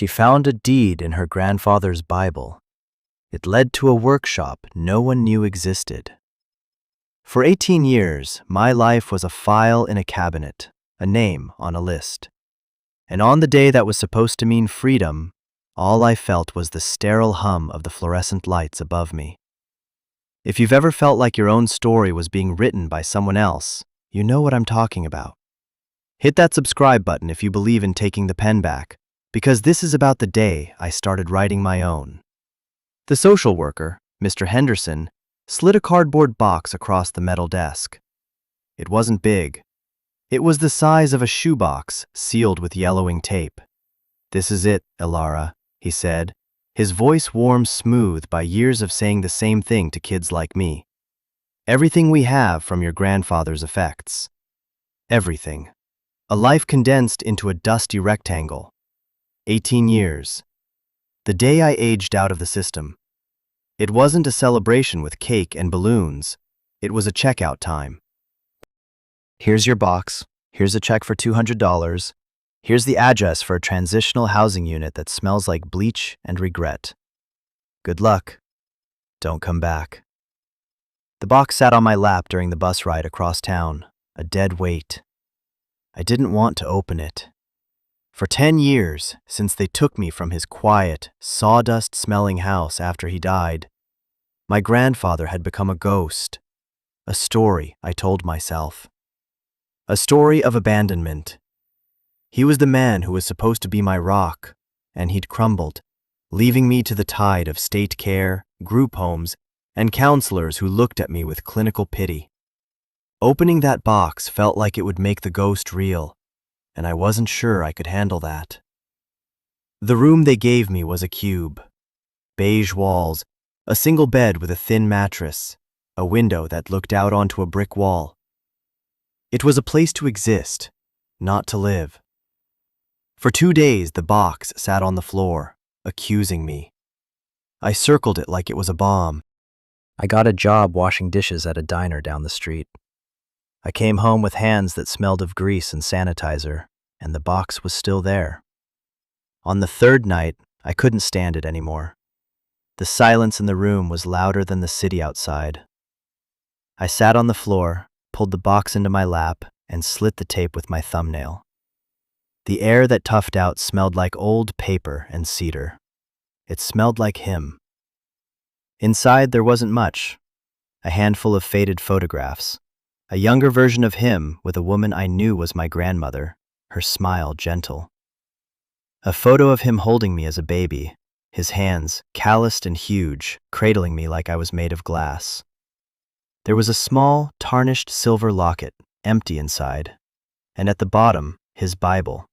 She found a deed in her grandfather's Bible. It led to a workshop no one knew existed. For 18 years, my life was a file in a cabinet, a name on a list. And on the day that was supposed to mean freedom, all I felt was the sterile hum of the fluorescent lights above me. If you've ever felt like your own story was being written by someone else, you know what I'm talking about. Hit that subscribe button if you believe in taking the pen back, because this is about the day I started writing my own. The social worker, Mr. Henderson, slid a cardboard box across the metal desk. It wasn't big. It was the size of a shoebox sealed with yellowing tape. "This is it, Elara," he said, his voice warm smooth by years of saying the same thing to kids like me. "Everything we have from your grandfather's effects. Everything. A life condensed into a dusty rectangle. 18 years. The day I aged out of the system. It wasn't a celebration with cake and balloons. It was a checkout time. Here's your box. Here's a check for $200. Here's the address for a transitional housing unit that smells like bleach and regret. Good luck. Don't come back." The box sat on my lap during the bus ride across town, a dead weight. I didn't want to open it. For 10 years, since they took me from his quiet, sawdust-smelling house after he died, my grandfather had become a ghost. A story, I told myself. A story of abandonment. He was the man who was supposed to be my rock, and he'd crumbled, leaving me to the tide of state care, group homes, and counselors who looked at me with clinical pity. Opening that box felt like it would make the ghost real, and I wasn't sure I could handle that. The room they gave me was a cube. Beige walls, a single bed with a thin mattress, a window that looked out onto a brick wall. It was a place to exist, not to live. For 2 days, the box sat on the floor, accusing me. I circled it like it was a bomb. I got a job washing dishes at a diner down the street. I came home with hands that smelled of grease and sanitizer, and the box was still there. On the 3rd night, I couldn't stand it anymore. The silence in the room was louder than the city outside. I sat on the floor, pulled the box into my lap, and slit the tape with my thumbnail. The air that puffed out smelled like old paper and cedar. It smelled like him. Inside there wasn't much. A handful of faded photographs. A younger version of him with a woman I knew was my grandmother, her smile gentle. A photo of him holding me as a baby, his hands, calloused and huge, cradling me like I was made of glass. There was a small, tarnished silver locket, empty inside, and at the bottom, his Bible.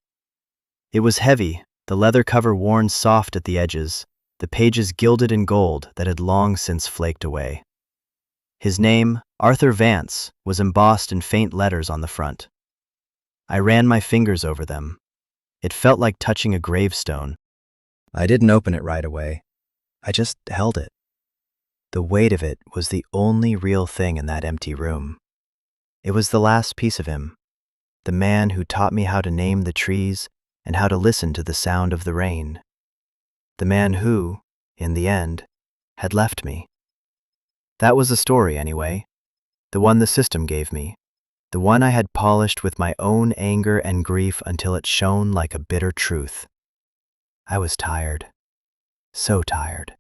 It was heavy, the leather cover worn soft at the edges, the pages gilded in gold that had long since flaked away. His name, Arthur Vance, was embossed in faint letters on the front. I ran my fingers over them. It felt like touching a gravestone. I didn't open it right away. I just held it. The weight of it was the only real thing in that empty room. It was the last piece of him, the man who taught me how to name the trees and how to listen to the sound of the rain. The man who, in the end, had left me. That was the story, anyway. The one the system gave me. The one I had polished with my own anger and grief until it shone like a bitter truth. I was tired. So tired.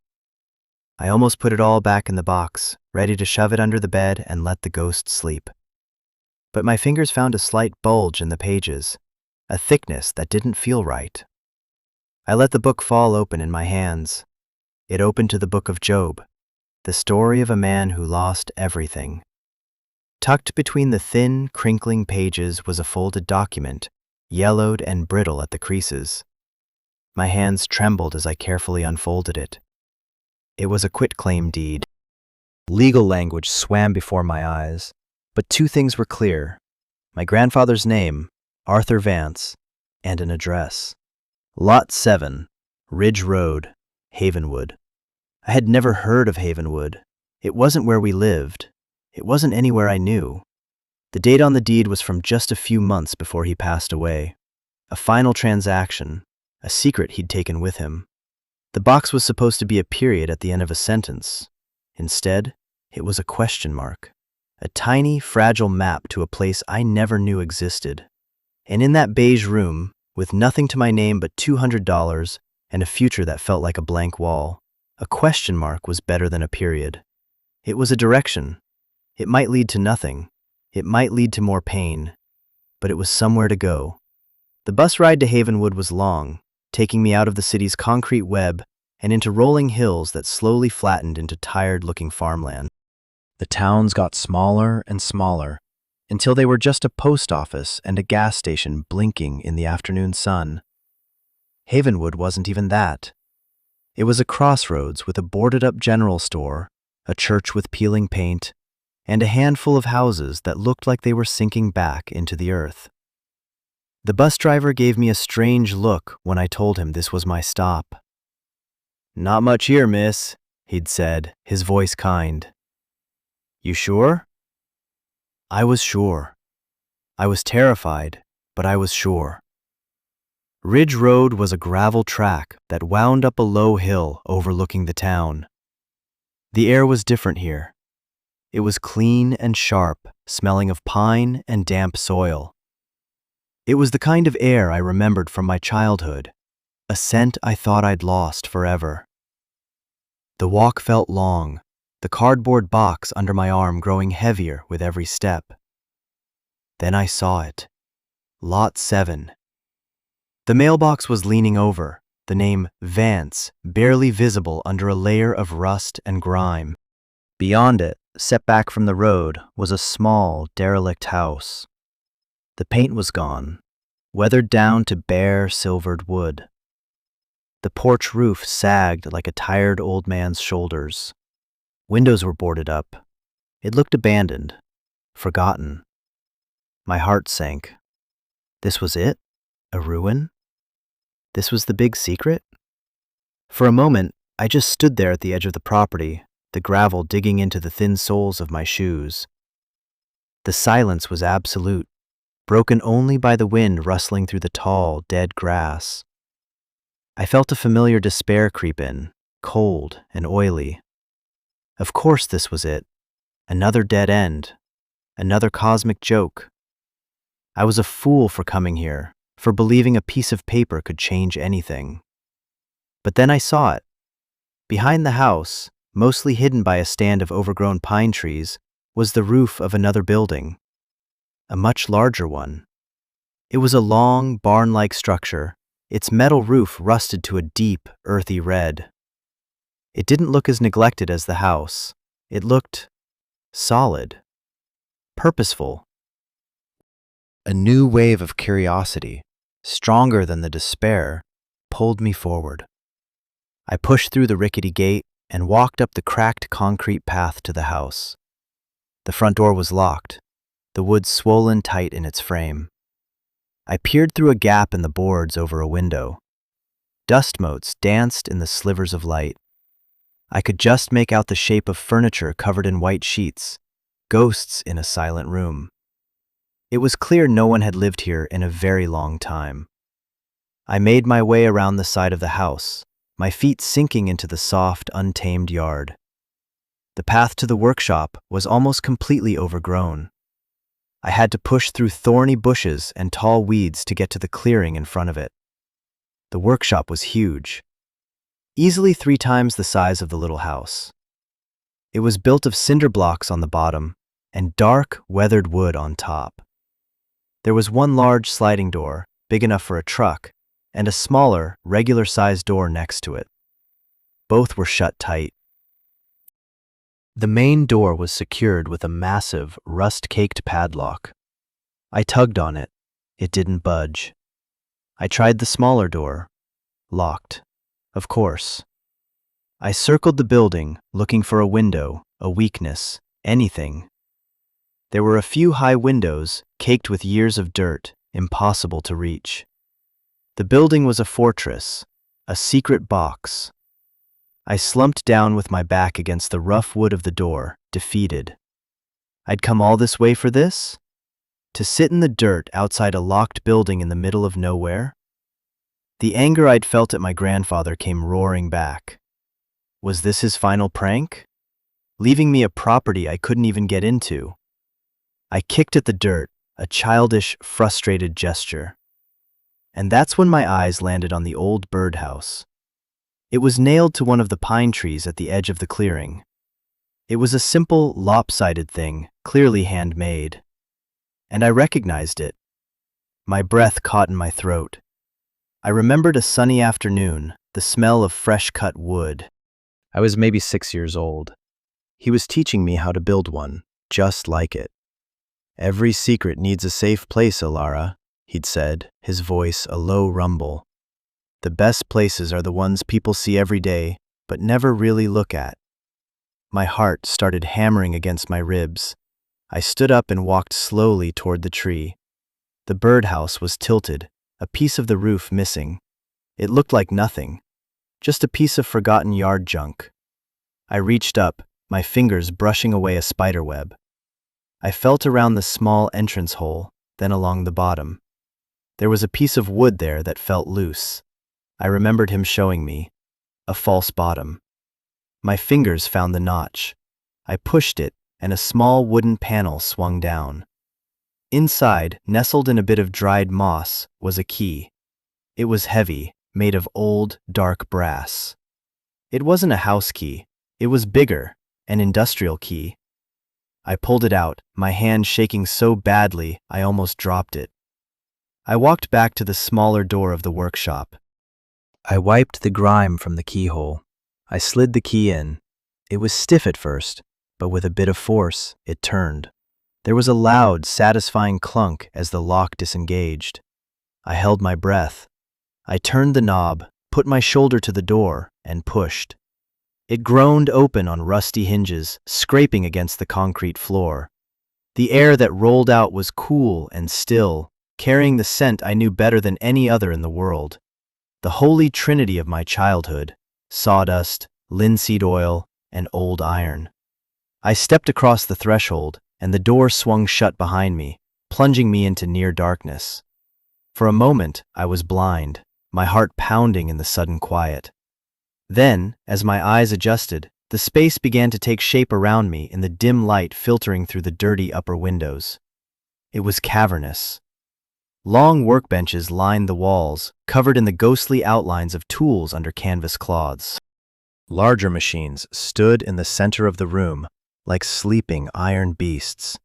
I almost put it all back in the box, ready to shove it under the bed and let the ghost sleep. But my fingers found a slight bulge in the pages, a thickness that didn't feel right. I let the book fall open in my hands. It opened to the book of Job, the story of a man who lost everything. Tucked between the thin, crinkling pages was a folded document, yellowed and brittle at the creases. My hands trembled as I carefully unfolded it. It was a quitclaim deed. Legal language swam before my eyes, but 2 things were clear: my grandfather's name, Arthur Vance, and an address. Lot 7, Ridge Road, Havenwood. I had never heard of Havenwood. It wasn't where we lived. It wasn't anywhere I knew. The date on the deed was from just a few months before he passed away. A final transaction, a secret he'd taken with him. The box was supposed to be a period at the end of a sentence. Instead, it was a question mark, a tiny, fragile map to a place I never knew existed. And in that beige room, with nothing to my name but $200 and a future that felt like a blank wall, a question mark was better than a period. It was a direction. It might lead to nothing. It might lead to more pain. But it was somewhere to go. The bus ride to Havenwood was long, taking me out of the city's concrete web and into rolling hills that slowly flattened into tired-looking farmland. The towns got smaller and smaller, until they were just a post office and a gas station blinking in the afternoon sun. Havenwood wasn't even that. It was a crossroads with a boarded-up general store, a church with peeling paint, and a handful of houses that looked like they were sinking back into the earth. The bus driver gave me a strange look when I told him this was my stop. "Not much here, miss," he'd said, his voice kind. "You sure?" I was sure. I was terrified, but I was sure. Ridge Road was a gravel track that wound up a low hill overlooking the town. The air was different here. It was clean and sharp, smelling of pine and damp soil. It was the kind of air I remembered from my childhood, a scent I thought I'd lost forever. The walk felt long, the cardboard box under my arm growing heavier with every step. Then I saw it. Lot 7. The mailbox was leaning over, the name Vance barely visible under a layer of rust and grime. Beyond it, set back from the road, was a small, derelict house. The paint was gone, weathered down to bare, silvered wood. The porch roof sagged like a tired old man's shoulders. Windows were boarded up. It looked abandoned, forgotten. My heart sank. This was it? A ruin? This was the big secret? For a moment, I just stood there at the edge of the property, the gravel digging into the thin soles of my shoes. The silence was absolute, broken only by the wind rustling through the tall, dead grass. I felt a familiar despair creep in, cold and oily. Of course this was it. Another dead end. Another cosmic joke. I was a fool for coming here, for believing a piece of paper could change anything. But then I saw it. Behind the house, mostly hidden by a stand of overgrown pine trees, was the roof of another building. A much larger one. It was a long, barn-like structure, its metal roof rusted to a deep, earthy red. It didn't look as neglected as the house. It looked solid, purposeful. A new wave of curiosity, stronger than the despair, pulled me forward. I pushed through the rickety gate and walked up the cracked concrete path to the house. The front door was locked, the wood swollen tight in its frame. I peered through a gap in the boards over a window. Dust motes danced in the slivers of light. I could just make out the shape of furniture covered in white sheets, ghosts in a silent room. It was clear no one had lived here in a very long time. I made my way around the side of the house, my feet sinking into the soft, untamed yard. The path to the workshop was almost completely overgrown. I had to push through thorny bushes and tall weeds to get to the clearing in front of it. The workshop was huge, easily 3 times the size of the little house. It was built of cinder blocks on the bottom and dark, weathered wood on top. There was one large sliding door, big enough for a truck, and a smaller, regular-sized door next to it. Both were shut tight. The main door was secured with a massive, rust-caked padlock. I tugged on it. It didn't budge. I tried the smaller door. Locked. Of course. I circled the building, looking for a window, a weakness, anything. There were a few high windows, caked with years of dirt, impossible to reach. The building was a fortress, a secret box. I slumped down with my back against the rough wood of the door, defeated. I'd come all this way for this? To sit in the dirt outside a locked building in the middle of nowhere? The anger I'd felt at my grandfather came roaring back. Was this his final prank? Leaving me a property I couldn't even get into. I kicked at the dirt, a childish, frustrated gesture. And that's when my eyes landed on the old birdhouse. It was nailed to one of the pine trees at the edge of the clearing. It was a simple, lopsided thing, clearly handmade. And I recognized it. My breath caught in my throat. I remembered a sunny afternoon, the smell of fresh-cut wood. I was maybe 6 years old. He was teaching me how to build one, just like it. "Every secret needs a safe place, Alara," he'd said, his voice a low rumble. "The best places are the ones people see every day, but never really look at." My heart started hammering against my ribs. I stood up and walked slowly toward the tree. The birdhouse was tilted, a piece of the roof missing. It looked like nothing, just a piece of forgotten yard junk. I reached up, my fingers brushing away a spiderweb. I felt around the small entrance hole, then along the bottom. There was a piece of wood there that felt loose. I remembered him showing me. A false bottom. My fingers found the notch. I pushed it, and a small wooden panel swung down. Inside, nestled in a bit of dried moss, was a key. It was heavy, made of old, dark brass. It wasn't a house key. It was bigger, an industrial key. I pulled it out, my hand shaking so badly I almost dropped it. I walked back to the smaller door of the workshop. I wiped the grime from the keyhole. I slid the key in. It was stiff at first, but with a bit of force, it turned. There was a loud, satisfying clunk as the lock disengaged. I held my breath. I turned the knob, put my shoulder to the door, and pushed. It groaned open on rusty hinges, scraping against the concrete floor. The air that rolled out was cool and still, carrying the scent I knew better than any other in the world. The holy trinity of my childhood: sawdust, linseed oil, and old iron. I stepped across the threshold, and the door swung shut behind me, plunging me into near darkness. For a moment, I was blind, my heart pounding in the sudden quiet. Then, as my eyes adjusted, the space began to take shape around me in the dim light filtering through the dirty upper windows. It was cavernous. Long workbenches lined the walls, covered in the ghostly outlines of tools under canvas cloths. Larger machines stood in the center of the room, like sleeping iron beasts.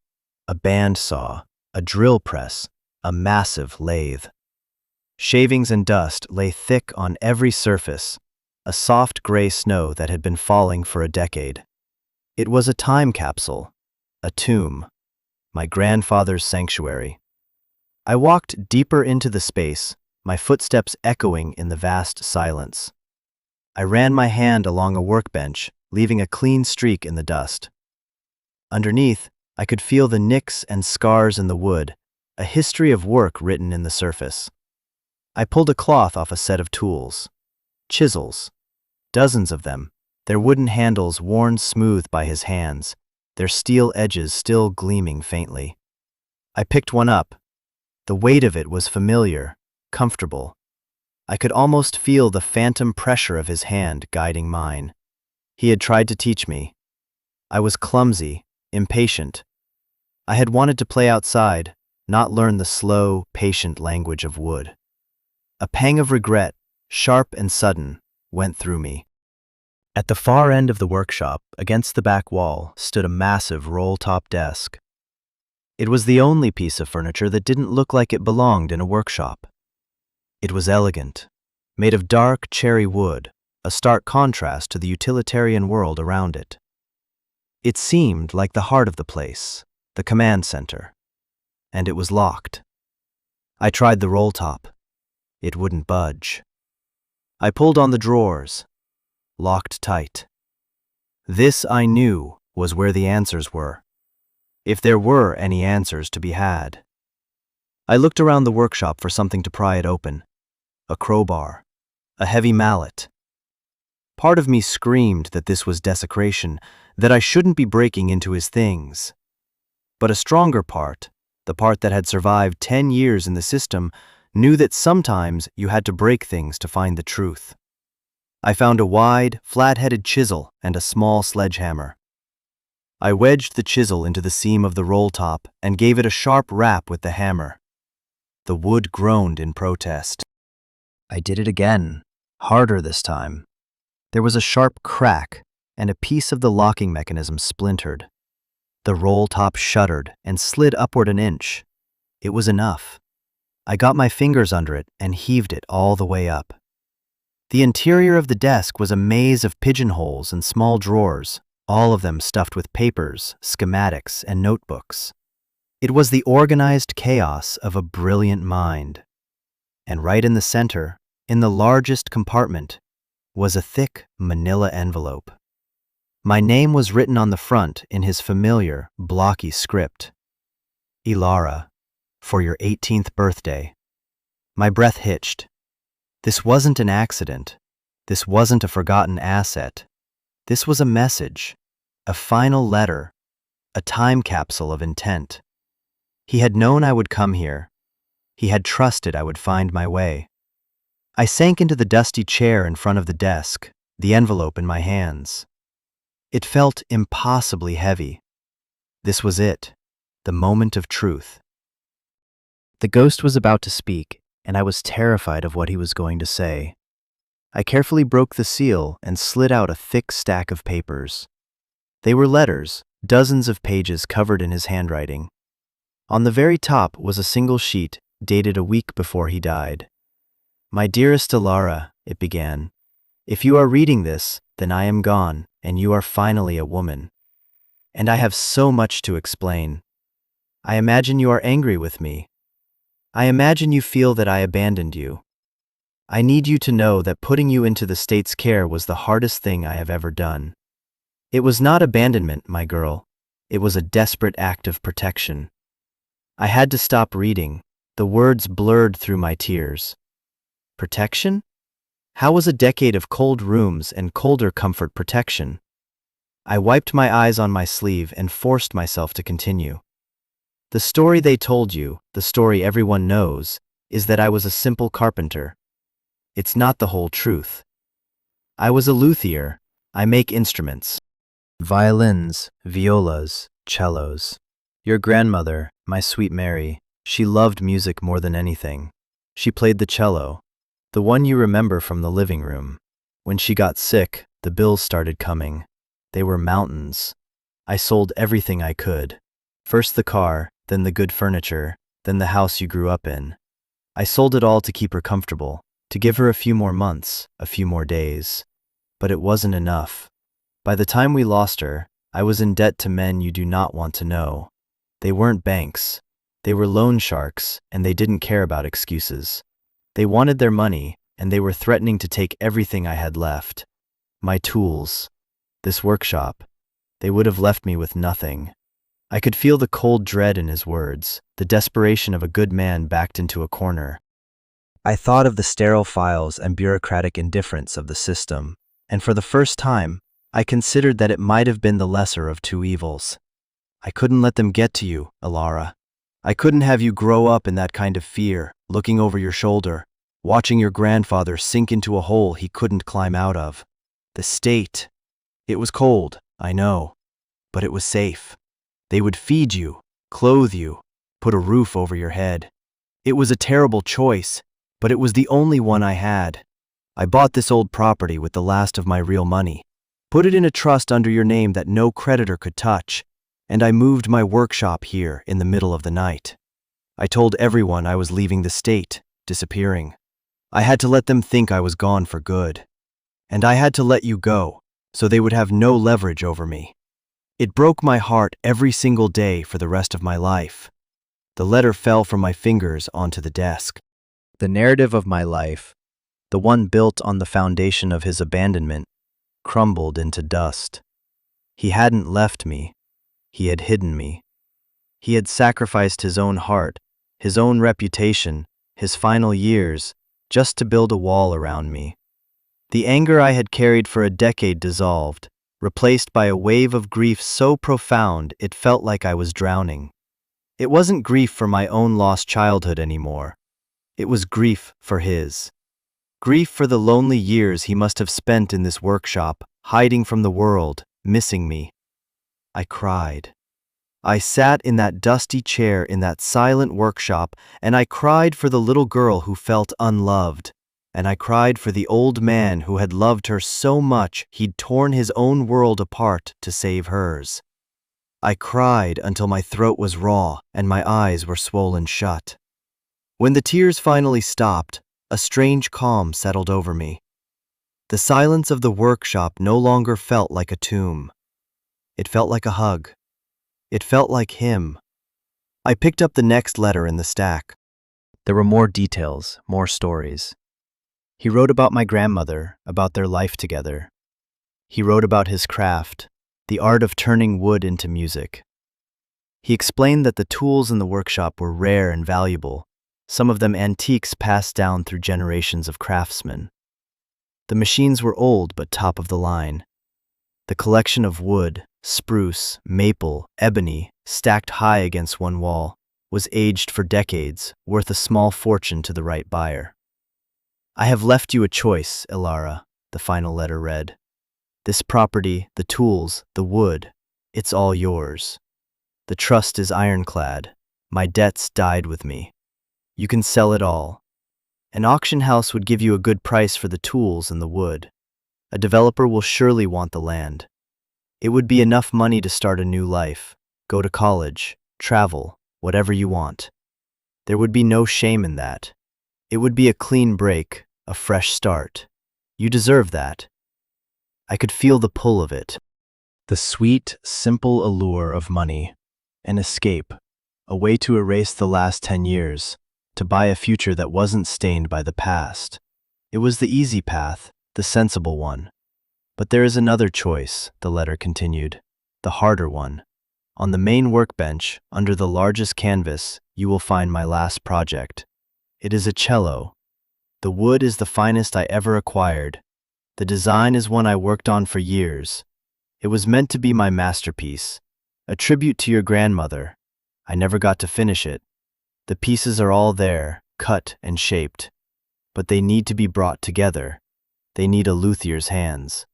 A bandsaw, a drill press, a massive lathe. Shavings and dust lay thick on every surface, a soft gray snow that had been falling for a decade. It was a time capsule, a tomb, my grandfather's sanctuary. I walked deeper into the space, my footsteps echoing in the vast silence. I ran my hand along a workbench, leaving a clean streak in the dust. Underneath, I could feel the nicks and scars in the wood, a history of work written in the surface. I pulled a cloth off a set of tools. Chisels. Dozens of them, their wooden handles worn smooth by his hands, their steel edges still gleaming faintly. I picked one up. The weight of it was familiar, comfortable. I could almost feel the phantom pressure of his hand guiding mine. He had tried to teach me. I was clumsy, impatient. I had wanted to play outside, not learn the slow, patient language of wood. A pang of regret, sharp and sudden, went through me. At the far end of the workshop, against the back wall, stood a massive roll-top desk. It was the only piece of furniture that didn't look like it belonged in a workshop. It was elegant, made of dark cherry wood, a stark contrast to the utilitarian world around it. It seemed like the heart of the place, the command center, and it was locked. I tried the roll-top. It wouldn't budge. I pulled on the drawers, locked tight. This, I knew, was where the answers were, if there were any answers to be had. I looked around the workshop for something to pry it open. A crowbar, a heavy mallet. Part of me screamed that this was desecration, that I shouldn't be breaking into his things. But a stronger part, the part that had survived 10 years in the system, knew that sometimes you had to break things to find the truth. I found a wide, flat-headed chisel and a small sledgehammer. I wedged the chisel into the seam of the roll top and gave it a sharp rap with the hammer. The wood groaned in protest. I did it again, harder this time. There was a sharp crack, and a piece of the locking mechanism splintered. The roll top shuddered and slid upward an inch. It was enough. I got my fingers under it and heaved it all the way up. The interior of the desk was a maze of pigeonholes and small drawers, all of them stuffed with papers, schematics, and notebooks. It was the organized chaos of a brilliant mind. And right in the center, in the largest compartment, was a thick manila envelope. My name was written on the front in his familiar, blocky script. Ilara, for your 18th birthday. My breath hitched. This wasn't an accident. This wasn't a forgotten asset. This was a message, a final letter, a time capsule of intent. He had known I would come here. He had trusted I would find my way. I sank into the dusty chair in front of the desk, the envelope in my hands. It felt impossibly heavy. This was it, the moment of truth. The ghost was about to speak, and I was terrified of what he was going to say. I carefully broke the seal and slid out a thick stack of papers. They were letters, dozens of pages covered in his handwriting. On the very top was a single sheet, dated a week before he died. My dearest Ilara, it began, if you are reading this, then I am gone, and you are finally a woman. And I have so much to explain. I imagine you are angry with me. I imagine you feel that I abandoned you. I need you to know that putting you into the state's care was the hardest thing I have ever done. It was not abandonment, my girl. It was a desperate act of protection. I had to stop reading. The words blurred through my tears. Protection? How was a decade of cold rooms and colder comfort protection? I wiped my eyes on my sleeve and forced myself to continue. The story they told you, the story everyone knows, is that I was a simple carpenter. It's not the whole truth. I was a luthier. I make instruments. Violins, violas, cellos. Your grandmother, my sweet Mary, she loved music more than anything. She played the cello, the one you remember from the living room. When she got sick, the bills started coming. They were mountains. I sold everything I could. First the car, then the good furniture, then the house you grew up in. I sold it all to keep her comfortable, to give her a few more months, a few more days. But it wasn't enough. By the time we lost her, I was in debt to men you do not want to know. They weren't banks. They were loan sharks, and they didn't care about excuses. They wanted their money, and they were threatening to take everything I had left. My tools. This workshop. They would have left me with nothing. I could feel the cold dread in his words, the desperation of a good man backed into a corner. I thought of the sterile files and bureaucratic indifference of the system, and for the first time, I considered that it might have been the lesser of two evils. I couldn't let them get to you, Ilara. I couldn't have you grow up in that kind of fear, looking over your shoulder, watching your grandfather sink into a hole he couldn't climb out of. The state. It was cold, I know, but it was safe. They would feed you, clothe you, put a roof over your head. It was a terrible choice, but it was the only one I had. I bought this old property with the last of my real money, put it in a trust under your name that no creditor could touch, and I moved my workshop here in the middle of the night. I told everyone I was leaving the state, disappearing. I had to let them think I was gone for good. And I had to let you go, so they would have no leverage over me. It broke my heart every single day for the rest of my life. The letter fell from my fingers onto the desk. The narrative of my life, the one built on the foundation of his abandonment, crumbled into dust. He hadn't left me. He had hidden me. He had sacrificed his own heart, his own reputation, his final years, just to build a wall around me. The anger I had carried for a decade dissolved, replaced by a wave of grief so profound it felt like I was drowning. It wasn't grief for my own lost childhood anymore. It was grief for his. Grief for the lonely years he must have spent in this workshop, hiding from the world, missing me. I cried. I sat in that dusty chair in that silent workshop, and I cried for the little girl who felt unloved, and I cried for the old man who had loved her so much he'd torn his own world apart to save hers. I cried until my throat was raw and my eyes were swollen shut. When the tears finally stopped, a strange calm settled over me. The silence of the workshop no longer felt like a tomb. It felt like a hug. It felt like him. I picked up the next letter in the stack. There were more details, more stories. He wrote about my grandmother, about their life together. He wrote about his craft, the art of turning wood into music. He explained that the tools in the workshop were rare and valuable, some of them antiques passed down through generations of craftsmen. The machines were old but top of the line. The collection of wood, spruce, maple, ebony, stacked high against one wall, was aged for decades, worth a small fortune to the right buyer. I have left you a choice, Ilara, the final letter read. This property, the tools, the wood, it's all yours. The trust is ironclad. My debts died with me. You can sell it all. An auction house would give you a good price for the tools and the wood. A developer will surely want the land. It would be enough money to start a new life, go to college, travel, whatever you want. There would be no shame in that. It would be a clean break, a fresh start. You deserve that. I could feel the pull of it. The sweet, simple allure of money. An escape. A way to erase the last 10 years. To buy a future that wasn't stained by the past. It was the easy path, the sensible one. But there is another choice, the letter continued, the harder one. On the main workbench, under the largest canvas, you will find my last project. It is a cello. The wood is the finest I ever acquired. The design is one I worked on for years. It was meant to be my masterpiece, a tribute to your grandmother. I never got to finish it. The pieces are all there, cut and shaped. But they need to be brought together. They need a luthier's hands.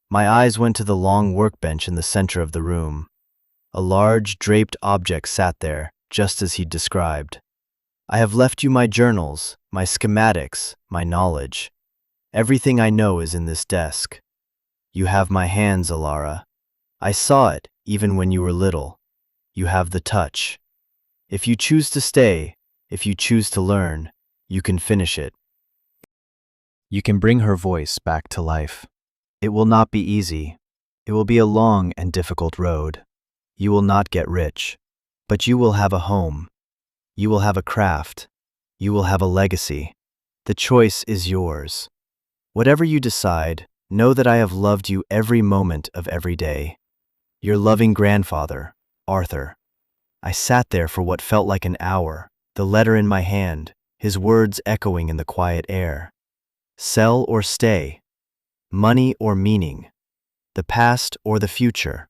My eyes went to the long workbench in the center of the room. A large, draped object sat there, just as he'd described. I have left you my journals, my schematics, my knowledge. Everything I know is in this desk. You have my hands, Ilara. I saw it, even when you were little. You have the touch. If you choose to stay, if you choose to learn, you can finish it. You can bring her voice back to life. It will not be easy. It will be a long and difficult road. You will not get rich, but you will have a home. You will have a craft. You will have a legacy. The choice is yours. Whatever you decide, know that I have loved you every moment of every day. Your loving grandfather, Arthur. I sat there for what felt like an hour, the letter in my hand, his words echoing in the quiet air. Sell or stay. Money or meaning. The past or the future.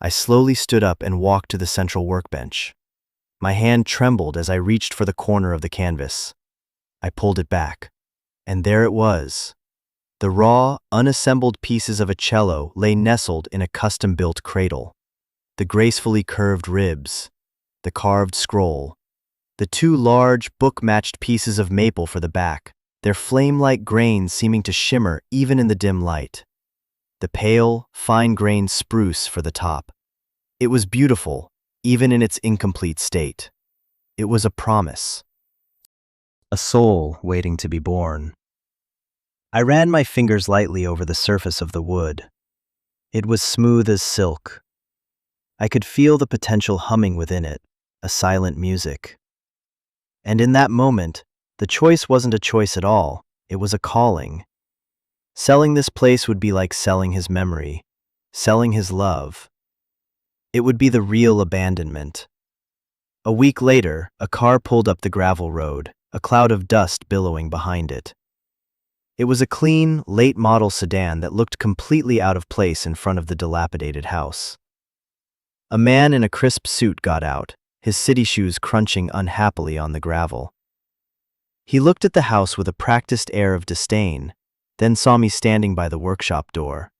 I slowly stood up and walked to the central workbench. My hand trembled as I reached for the corner of the canvas. I pulled it back, and there it was. The raw, unassembled pieces of a cello lay nestled in a custom-built cradle. The gracefully curved ribs, the carved scroll, the two large, book-matched pieces of maple for the back, their flame-like grains seeming to shimmer even in the dim light. The pale, fine-grained spruce for the top. It was beautiful, even in its incomplete state. It was a promise. A soul waiting to be born. I ran my fingers lightly over the surface of the wood. It was smooth as silk. I could feel the potential humming within it, a silent music. And in that moment, the choice wasn't a choice at all, it was a calling. Selling this place would be like selling his memory, selling his love. It would be the real abandonment. A week later, a car pulled up the gravel road, a cloud of dust billowing behind it. It was a clean, late-model sedan that looked completely out of place in front of the dilapidated house. A man in a crisp suit got out, his city shoes crunching unhappily on the gravel. He looked at the house with a practiced air of disdain, then saw me standing by the workshop door.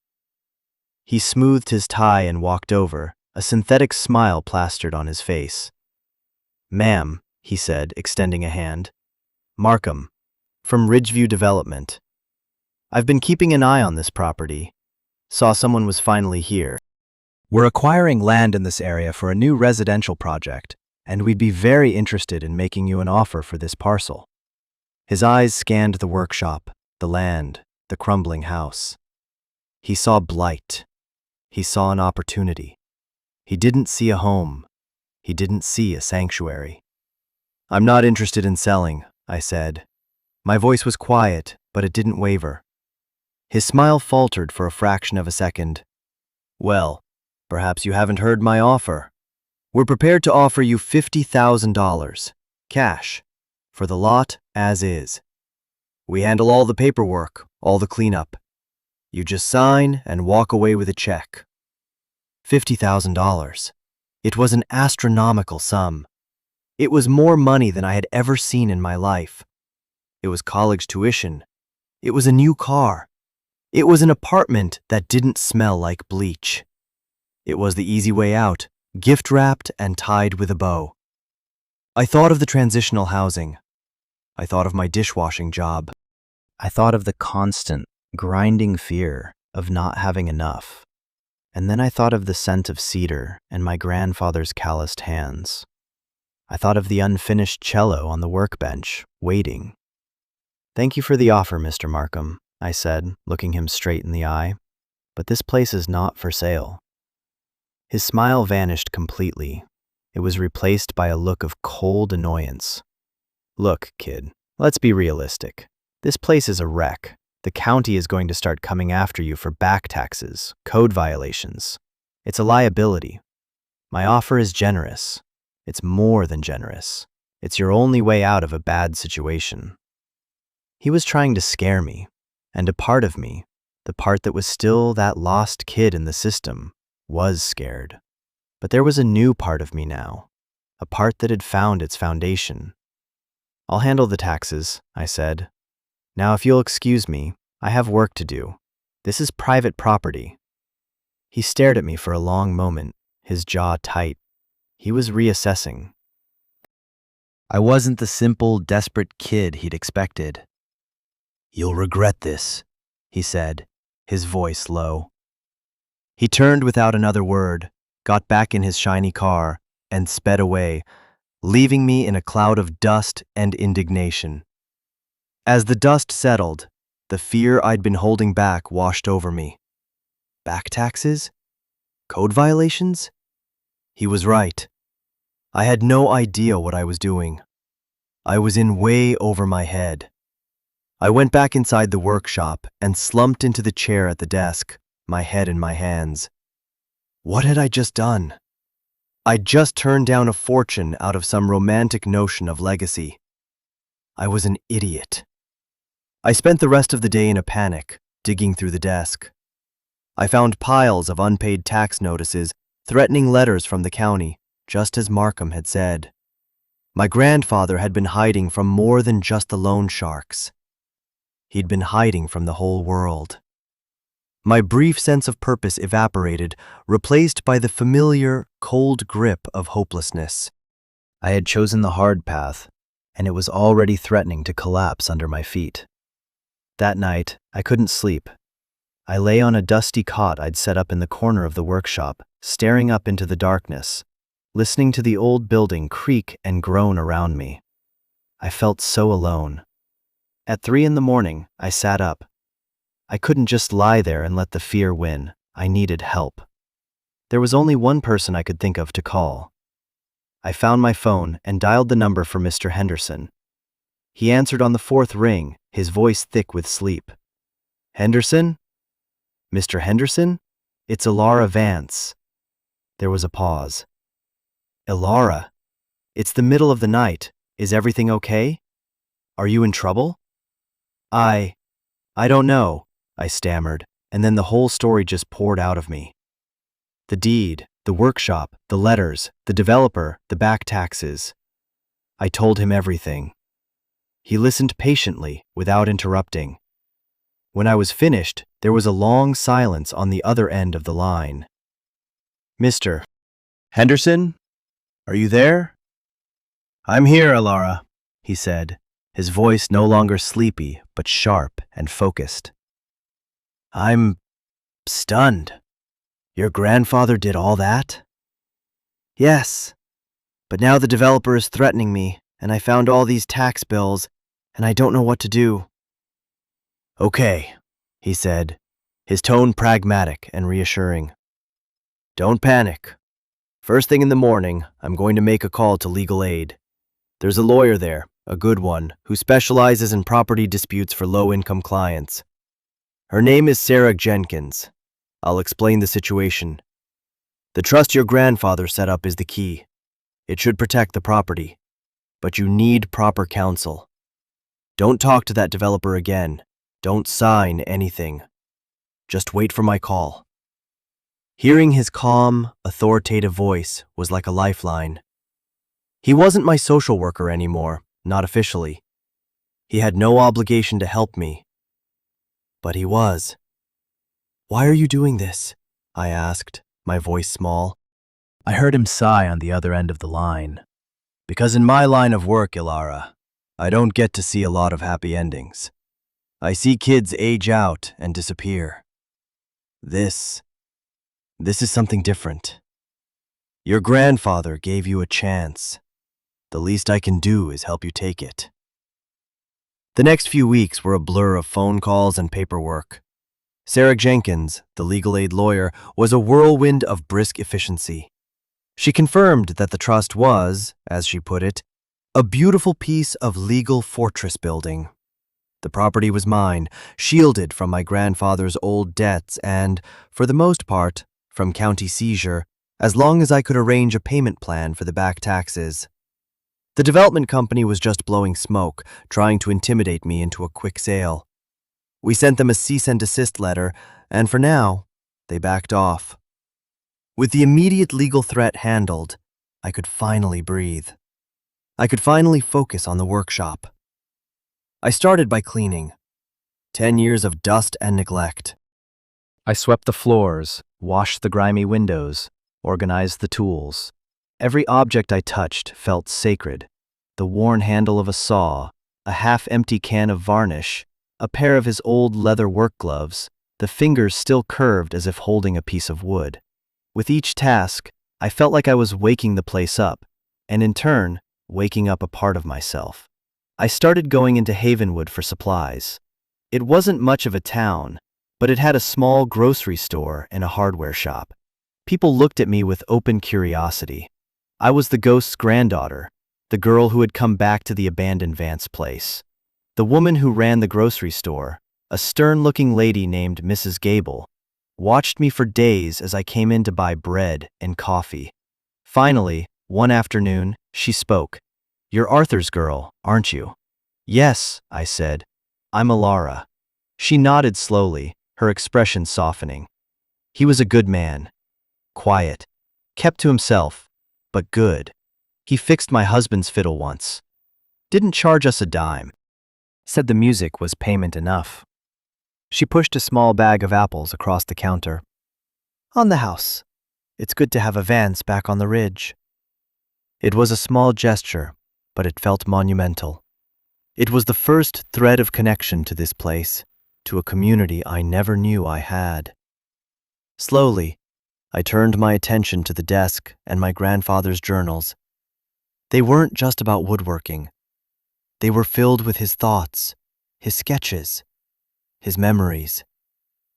He smoothed his tie and walked over, a synthetic smile plastered on his face. "Ma'am," he said, extending a hand. "Markham, from Ridgeview Development. I've been keeping an eye on this property. Saw someone was finally here. We're acquiring land in this area for a new residential project, and we'd be very interested in making you an offer for this parcel." His eyes scanned the workshop, the land, the crumbling house. He saw blight. He saw an opportunity. He didn't see a home. He didn't see a sanctuary. "I'm not interested in selling," I said. My voice was quiet, but it didn't waver. His smile faltered for a fraction of a second. "Well, perhaps you haven't heard my offer. We're prepared to offer you $50,000, cash, for the lot as is. We handle all the paperwork, all the cleanup. You just sign and walk away with a check." $50,000. It was an astronomical sum. It was more money than I had ever seen in my life. It was college tuition. It was a new car. It was an apartment that didn't smell like bleach. It was the easy way out, gift-wrapped and tied with a bow. I thought of the transitional housing. I thought of my dishwashing job. I thought of the constant, grinding fear of not having enough. And then I thought of the scent of cedar and my grandfather's calloused hands. I thought of the unfinished cello on the workbench, waiting. "Thank you for the offer, Mr. Markham," I said, looking him straight in the eye. "But this place is not for sale." His smile vanished completely. It was replaced by a look of cold annoyance. "Look, kid, let's be realistic. This place is a wreck. The county is going to start coming after you for back taxes, code violations. It's a liability. My offer is generous. It's more than generous. It's your only way out of a bad situation." He was trying to scare me, and a part of me, the part that was still that lost kid in the system, was scared. But there was a new part of me now, a part that had found its foundation. "I'll handle the taxes," I said. "Now, if you'll excuse me, I have work to do. This is private property." He stared at me for a long moment, his jaw tight. He was reassessing. I wasn't the simple, desperate kid he'd expected. "You'll regret this," he said, his voice low. He turned without another word, got back in his shiny car, and sped away, leaving me in a cloud of dust and indignation. As the dust settled, the fear I'd been holding back washed over me. Back taxes? Code violations? He was right. I had no idea what I was doing. I was in way over my head. I went back inside the workshop and slumped into the chair at the desk, my head in my hands. What had I just done? I'd just turned down a fortune out of some romantic notion of legacy. I was an idiot. I spent the rest of the day in a panic, digging through the desk. I found piles of unpaid tax notices, threatening letters from the county, just as Markham had said. My grandfather had been hiding from more than just the loan sharks. He'd been hiding from the whole world. My brief sense of purpose evaporated, replaced by the familiar, cold grip of hopelessness. I had chosen the hard path, and it was already threatening to collapse under my feet. That night, I couldn't sleep. I lay on a dusty cot I'd set up in the corner of the workshop, staring up into the darkness, listening to the old building creak and groan around me. I felt so alone. At 3 a.m, I sat up. I couldn't just lie there and let the fear win. I needed help. There was only one person I could think of to call. I found my phone and dialed the number for Mr. Henderson. He answered on the 4th ring, his voice thick with sleep. "Henderson? Mr. Henderson? It's Ilara Vance." There was a pause. "Ilara? It's the middle of the night. Is everything okay? Are you in trouble?" I don't know," I stammered, and then the whole story just poured out of me. The deed, the workshop, the letters, the developer, the back taxes. I told him everything. He listened patiently, without interrupting. When I was finished, there was a long silence on the other end of the line. "Mr. Henderson, are you there?" "I'm here, Alara," he said, his voice no longer sleepy, but sharp and focused. "I'm stunned. Your grandfather did all that?" "Yes, but now the developer is threatening me, and I found all these tax bills, and I don't know what to do." "Okay," he said, his tone pragmatic and reassuring. "Don't panic. First thing in the morning, I'm going to make a call to legal aid. There's a lawyer there, a good one, who specializes in property disputes for low-income clients. Her name is Sarah Jenkins. I'll explain the situation. The trust your grandfather set up is the key. It should protect the property, but you need proper counsel. Don't talk to that developer again. Don't sign anything. Just wait for my call." Hearing his calm, authoritative voice was like a lifeline. He wasn't my social worker anymore, not officially. He had no obligation to help me. But he was. "Why are you doing this?" I asked, my voice small. I heard him sigh on the other end of the line. "Because in my line of work, Ilara, I don't get to see a lot of happy endings. I see kids age out and disappear. This is something different. Your grandfather gave you a chance. The least I can do is help you take it." The next few weeks were a blur of phone calls and paperwork. Sarah Jenkins, the legal aid lawyer, was a whirlwind of brisk efficiency. She confirmed that the trust was, as she put it, a beautiful piece of legal fortress building. The property was mine, shielded from my grandfather's old debts and, for the most part, from county seizure, as long as I could arrange a payment plan for the back taxes. The development company was just blowing smoke, trying to intimidate me into a quick sale. We sent them a cease and desist letter, and for now, they backed off. With the immediate legal threat handled, I could finally breathe. I could finally focus on the workshop. I started by cleaning. 10 years of dust and neglect. I swept the floors, washed the grimy windows, organized the tools. Every object I touched felt sacred. The worn handle of a saw, a half-empty can of varnish, a pair of his old leather work gloves, the fingers still curved as if holding a piece of wood. With each task, I felt like I was waking the place up, and in turn, waking up a part of myself. I started going into Havenwood for supplies. It wasn't much of a town, but it had a small grocery store and a hardware shop. People looked at me with open curiosity. I was the ghost's granddaughter, the girl who had come back to the abandoned Vance place. The woman who ran the grocery store, a stern-looking lady named Mrs. Gable, watched me for days as I came in to buy bread and coffee. Finally, one afternoon, she spoke. "You're Arthur's girl, aren't you?" "Yes," I said. "I'm Alara." She nodded slowly, her expression softening. He was a good man. Quiet. Kept to himself, but good. He fixed my husband's fiddle once. Didn't charge us a dime. Said the music was payment enough. She pushed a small bag of apples across the counter. "On the house. It's good to have a Vance back on the ridge." It was a small gesture, but it felt monumental. It was the first thread of connection to this place, to a community I never knew I had. Slowly, I turned my attention to the desk and my grandfather's journals. They weren't just about woodworking. They were filled with his thoughts, his sketches, his memories.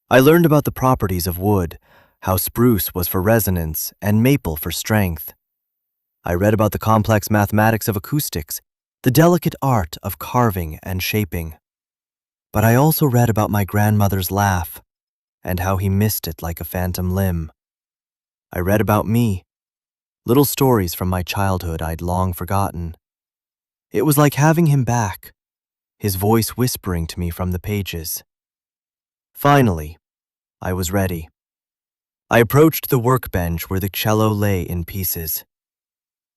I learned about the properties of wood, how spruce was for resonance and maple for strength. I read about the complex mathematics of acoustics, the delicate art of carving and shaping. But I also read about my grandmother's laugh and how he missed it like a phantom limb. I read about me, little stories from my childhood I'd long forgotten. It was like having him back, his voice whispering to me from the pages. Finally, I was ready. I approached the workbench where the cello lay in pieces.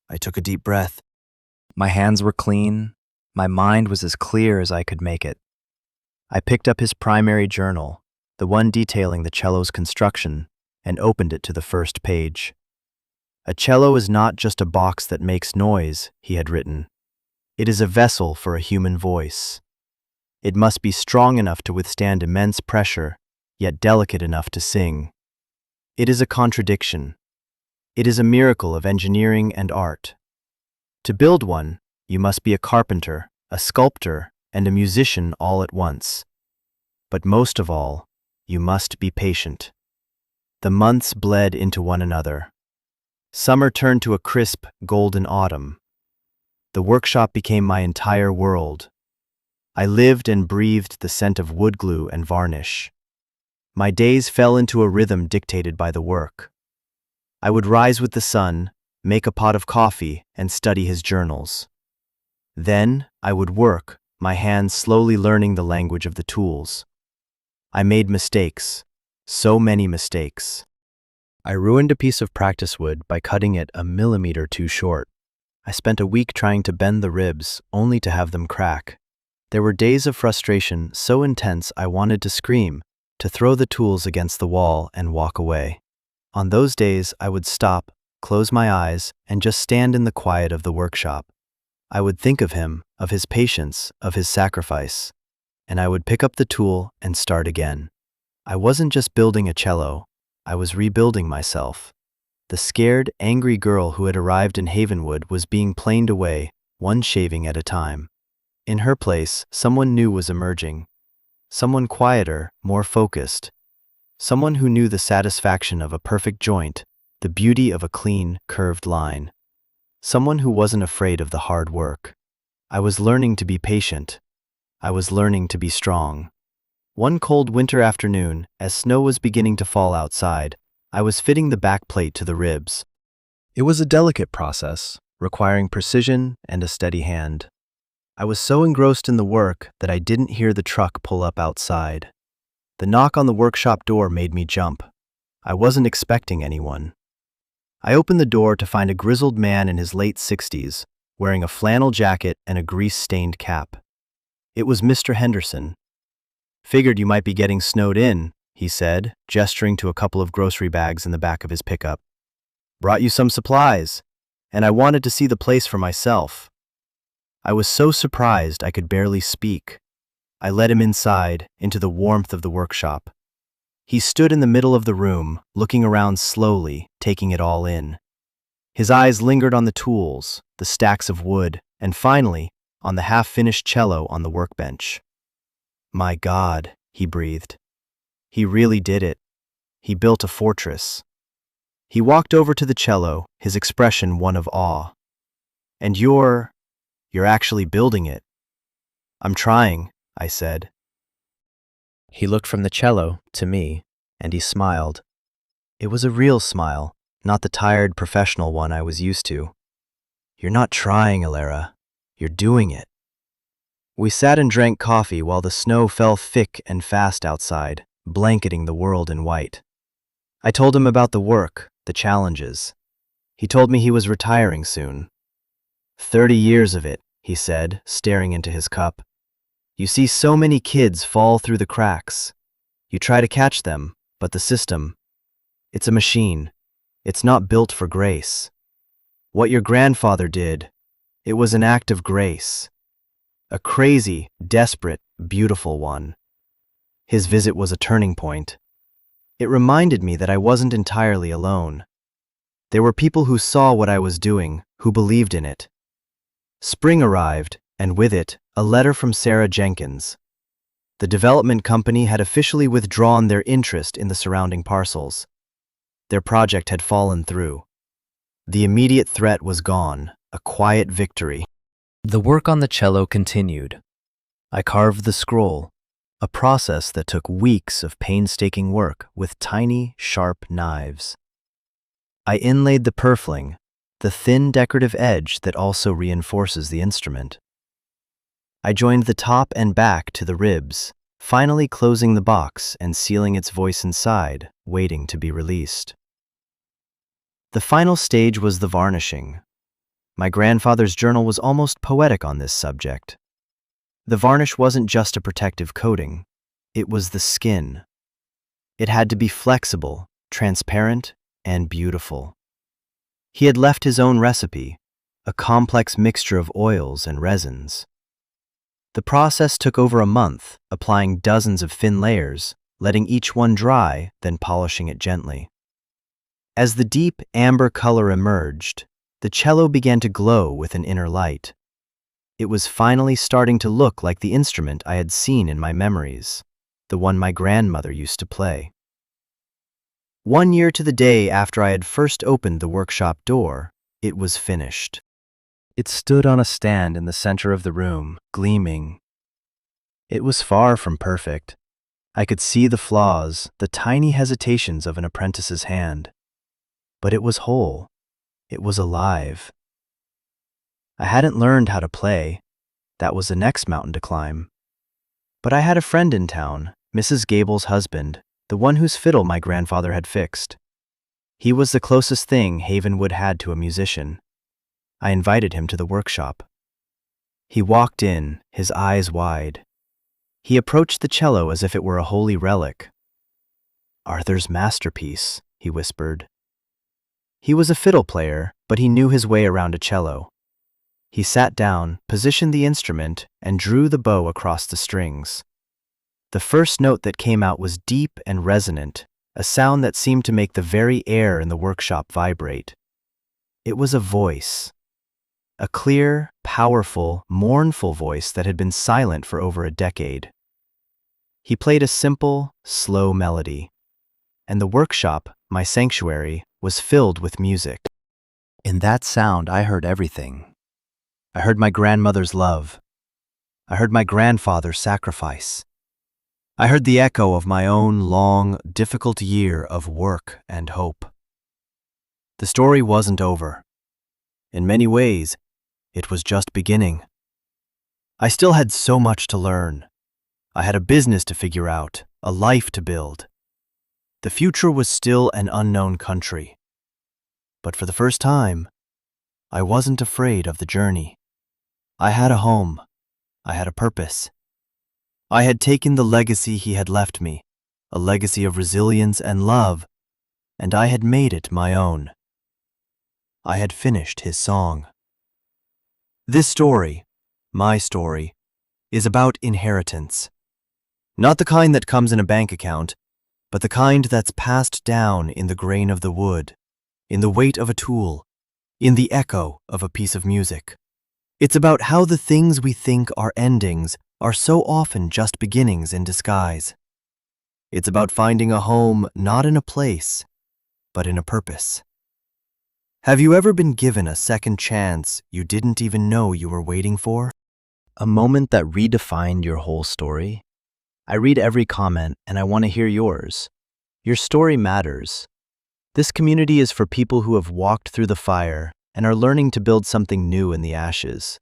I took a deep breath. My hands were clean, My mind was as clear as I could make it. I picked up his primary journal, the one detailing the cello's construction, and opened it to the first page. A cello is not just a box that makes noise, he had written. It is a vessel for a human voice. It must be strong enough to withstand immense pressure, yet delicate enough to sing. It is a contradiction. It is a miracle of engineering and art. To build one, you must be a carpenter, a sculptor, and a musician all at once. But most of all, you must be patient. The months bled into one another. Summer turned to a crisp, golden autumn. The workshop became my entire world. I lived and breathed the scent of wood glue and varnish. My days fell into a rhythm dictated by the work. I would rise with the sun, make a pot of coffee, and study his journals. Then I would work, my hands slowly learning the language of the tools. I made mistakes, so many mistakes. I ruined a piece of practice wood by cutting it a millimeter too short. I spent a week trying to bend the ribs, only to have them crack. There were days of frustration so intense I wanted to scream, to throw the tools against the wall and walk away. On those days, I would stop, close my eyes, and just stand in the quiet of the workshop. I would think of him, of his patience, of his sacrifice, and I would pick up the tool and start again. I wasn't just building a cello, I was rebuilding myself. The scared, angry girl who had arrived in Havenwood was being planed away, one shaving at a time. In her place, someone new was emerging. Someone quieter, more focused. Someone who knew the satisfaction of a perfect joint, the beauty of a clean, curved line. Someone who wasn't afraid of the hard work. I was learning to be patient. I was learning to be strong. One cold winter afternoon, as snow was beginning to fall outside, I was fitting the back plate to the ribs. It was a delicate process, requiring precision and a steady hand. I was so engrossed in the work that I didn't hear the truck pull up outside. The knock on the workshop door made me jump. I wasn't expecting anyone. I opened the door to find a grizzled man in his late 60s, wearing a flannel jacket and a grease-stained cap. It was Mr. Henderson. "Figured you might be getting snowed in," he said, gesturing to a couple of grocery bags in the back of his pickup. "Brought you some supplies, and I wanted to see the place for myself." I was so surprised I could barely speak. I led him inside, into the warmth of the workshop. He stood in the middle of the room, looking around slowly, taking it all in. His eyes lingered on the tools, the stacks of wood, and finally, on the half-finished cello on the workbench. "My God," he breathed. "He really did it. He built a fortress." He walked over to the cello, his expression one of awe. "And you're actually building it." "I'm trying," I said. He looked from the cello to me, and he smiled. It was a real smile, not the tired professional one I was used to. "You're not trying, Alara. You're doing it." We sat and drank coffee while the snow fell thick and fast outside, blanketing the world in white. I told him about the work, the challenges. He told me he was retiring soon. 30 years of it, he said, staring into his cup. "You see so many kids fall through the cracks. You try to catch them, but the system, it's a machine. It's not built for grace. What your grandfather did, it was an act of grace. A crazy, desperate, beautiful one." His visit was a turning point. It reminded me that I wasn't entirely alone. There were people who saw what I was doing, who believed in it. Spring arrived, and with it, a letter from Sarah Jenkins. The development company had officially withdrawn their interest in the surrounding parcels. Their project had fallen through. The immediate threat was gone, a quiet victory. The work on the cello continued. I carved the scroll, a process that took weeks of painstaking work with tiny, sharp knives. I inlaid the purfling, the thin decorative edge that also reinforces the instrument. I joined the top and back to the ribs, finally closing the box and sealing its voice inside, waiting to be released. The final stage was the varnishing. My grandfather's journal was almost poetic on this subject. The varnish wasn't just a protective coating, it was the skin. It had to be flexible, transparent, and beautiful. He had left his own recipe, a complex mixture of oils and resins. The process took over a month, applying dozens of thin layers, letting each one dry, then polishing it gently. As the deep amber color emerged, the cello began to glow with an inner light. It was finally starting to look like the instrument I had seen in my memories, the one my grandmother used to play. 1 year to the day after I had first opened the workshop door, it was finished. It stood on a stand in the center of the room, gleaming. It was far from perfect. I could see the flaws, the tiny hesitations of an apprentice's hand. But it was whole. It was alive. I hadn't learned how to play. That was the next mountain to climb. But I had a friend in town, Mrs. Gable's husband, the one whose fiddle my grandfather had fixed. He was the closest thing Havenwood had to a musician. I invited him to the workshop. He walked in, his eyes wide. He approached the cello as if it were a holy relic. "Arthur's masterpiece," he whispered. He was a fiddle player, but he knew his way around a cello. He sat down, positioned the instrument, and drew the bow across the strings. The first note that came out was deep and resonant, a sound that seemed to make the very air in the workshop vibrate. It was a voice. A clear, powerful, mournful voice that had been silent for over a decade. He played a simple, slow melody, and the workshop, my sanctuary, was filled with music. In that sound, I heard everything. I heard my grandmother's love. I heard my grandfather's sacrifice. I heard the echo of my own long, difficult year of work and hope. The story wasn't over. In many ways, it was just beginning. I still had so much to learn. I had a business to figure out, a life to build. The future was still an unknown country. But for the first time, I wasn't afraid of the journey. I had a home. I had a purpose. I had taken the legacy he had left me, a legacy of resilience and love, and I had made it my own. I had finished his song. This story, my story, is about inheritance. Not the kind that comes in a bank account, but the kind that's passed down in the grain of the wood, in the weight of a tool, in the echo of a piece of music. It's about how the things we think are endings are so often just beginnings in disguise. It's about finding a home not in a place, but in a purpose. Have you ever been given a second chance you didn't even know you were waiting for? A moment that redefined your whole story? I read every comment and I want to hear yours. Your story matters. This community is for people who have walked through the fire and are learning to build something new in the ashes.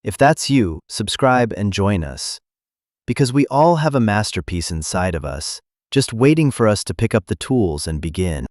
If that's you, subscribe and join us. Because we all have a masterpiece inside of us, just waiting for us to pick up the tools and begin.